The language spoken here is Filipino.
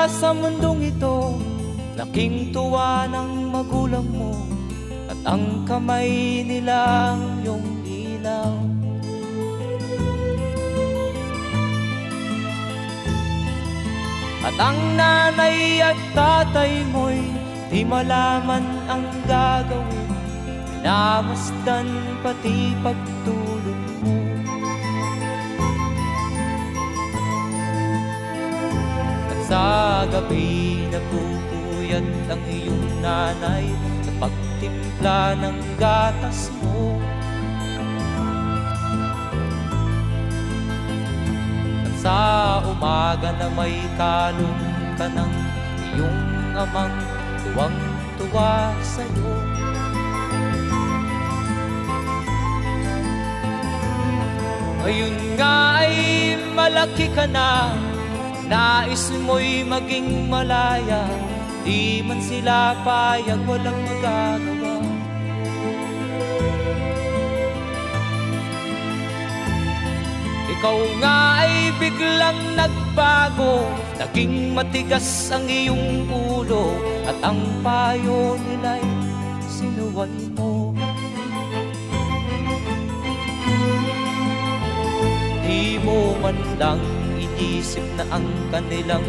sa mundong ito, laking tuwa ng magulang mo, at ang kamay nila ang iyong ilaw. At ang nanay at tatay mo'y di malaman ang gagawin, minamasdan pati pagtulog mo. At sa gabi nagpupuyat ang iyong nanay sa pagtimpla ng gatas mo. Sa umaga na may kalong ka ng iyong amang tuwang-tuwa sa'yo. Ngayon nga ay malaki ka na, nais mo'y maging malaya, di man sila payag, walang magagawa. Ikaw nga ay biglang nagbago, naging matigas ang iyong ulo, at ang payo nila'y sinuway mo. Di mo man lang inisip na ang kanilang